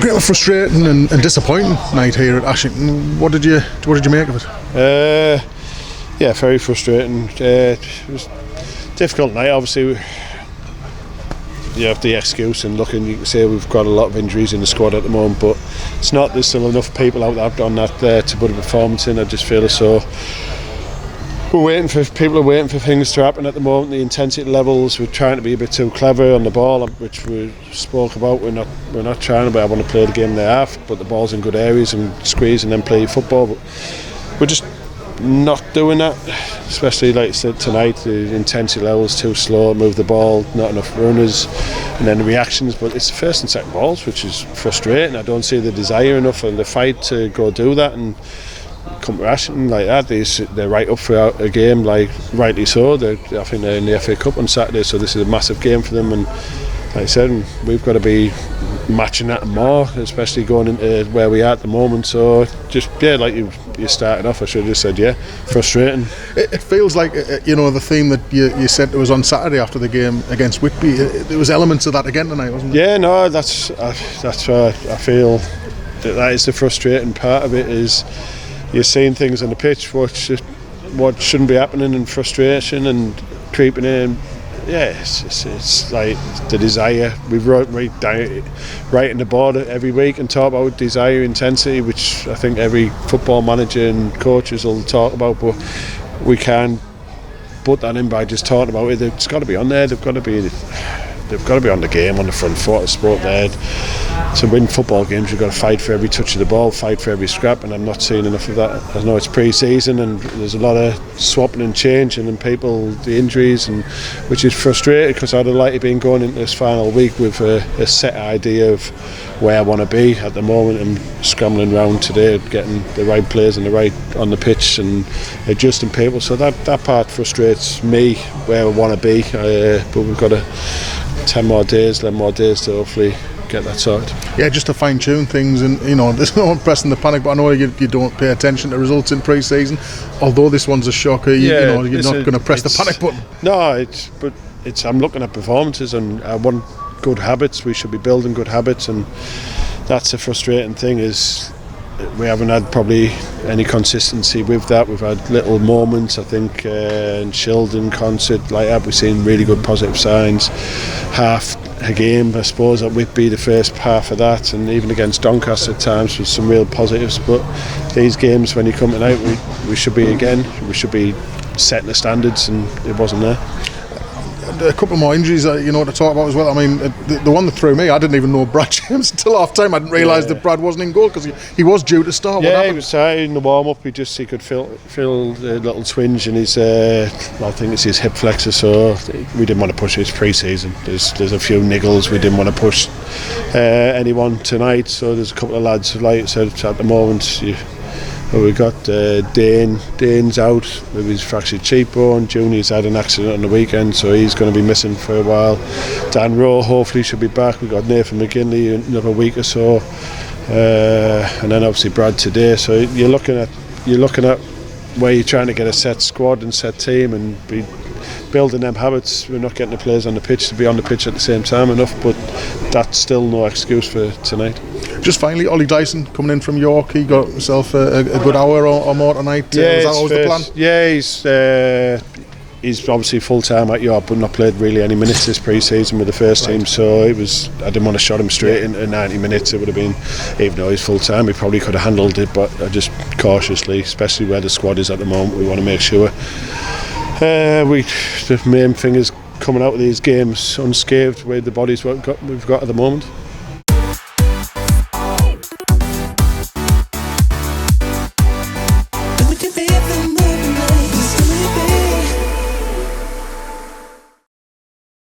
Okay, a frustrating and disappointing night here at Ashington. What did you make of it? Yeah, very frustrating. It was a difficult night. Obviously, you have the excuse and looking. You can say we've got a lot of injuries in the squad at the moment, but it's not. There's still enough people out there on that to put a performance in. I just feel as though people are waiting for things to happen at the moment. The intensity levels, we're trying to be a bit too clever on the ball, which we spoke about. We're not trying, but I want to play the game they have, but the ball's in good areas and squeeze and then play football. But we're just not doing that, especially like I said tonight. The intensity levels too slow, move the ball, not enough runners, and then the reactions. But it's the first and second balls, which is frustrating. I don't see the desire enough and the fight to go do that. And come to Ashington like that, they're right up for a game, like rightly so. I think they're in the FA Cup on Saturday, so this is a massive game for them. And like I said, we've got to be matching that and more, especially going into where we are at the moment. So just like you started off, I should have just said frustrating. It feels like the theme that you said it was on Saturday after the game against Whitby. There was elements of that again tonight, wasn't there? Yeah, no, that's why I feel that is the frustrating part of it. Is you're seeing things on the pitch what shouldn't be happening, and frustration and creeping in. Yeah, it's like the desire. We've write in the board every week and talk about desire, intensity, which I think every football manager and coaches will talk about, but we can't put that in by just talking about it. It's got to be on there. They've got to be on the game, on the front foot. Sport there. To win football games, you've got to fight for every touch of the ball, fight for every scrap, and I'm not seeing enough of that. I know it's pre-season and there's a lot of swapping and changing and people, the injuries, and which is frustrating because I'd have liked to been going into this final week with a set idea of where I want to be. At the moment I'm scrambling around today, getting the right players on the pitch and adjusting people, so that part frustrates me, where I want to be, but we've got 11 more days to hopefully get that sorted. Yeah, just to fine tune things, and there's no one pressing the panic, but I know you don't pay attention to results in pre-season, although this one's a shocker. You're not going to press the panic button. No, I'm looking at performances and I want good habits. We should be building good habits, and that's the frustrating thing, is we haven't had probably any consistency with that. We've had little moments, I think, in Shildon concert like that. We've seen really good positive signs. Half a game, I suppose, at Whitby, the first half of that, and even against Doncaster at times with some real positives. But these games, when you come tonight, we should be setting the standards, and it wasn't there. A couple more injuries to talk about as well. I mean, the one that threw me, I didn't even know Brad James until half time. I didn't realise that Brad wasn't in goal because he was due to start. Yeah, he was in the warm up. He could feel the little twinge in his I think it's his hip flexor, so we didn't want to push his pre-season. There's a few niggles. We didn't want to push anyone tonight, so there's a couple of lads, like I said, at the moment we've got Dane's out with his fractured cheekbone. Junior's had an accident on the weekend, so he's going to be missing for a while. Dan Rowe hopefully should be back. We've got Nathan McGinley in another week or so, and then obviously Brad today. So you're looking at where you're trying to get a set squad and set team and be building them habits. We're not getting the players on the pitch to be on the pitch at the same time enough, but that's still no excuse for tonight. Just finally, Ollie Dyson coming in from York, he got himself a good hour or more tonight. Yeah, was that always the plan? Yeah, he's obviously full time at York, but not played really any minutes this pre-season with the first team. So I didn't want to shot him straight into 90 minutes. It would have been, even though he's full time, he probably could have handled it. But I just cautiously, especially where the squad is at the moment, we want to make sure the main thing is coming out of these games unscathed with the bodies we've got at the moment.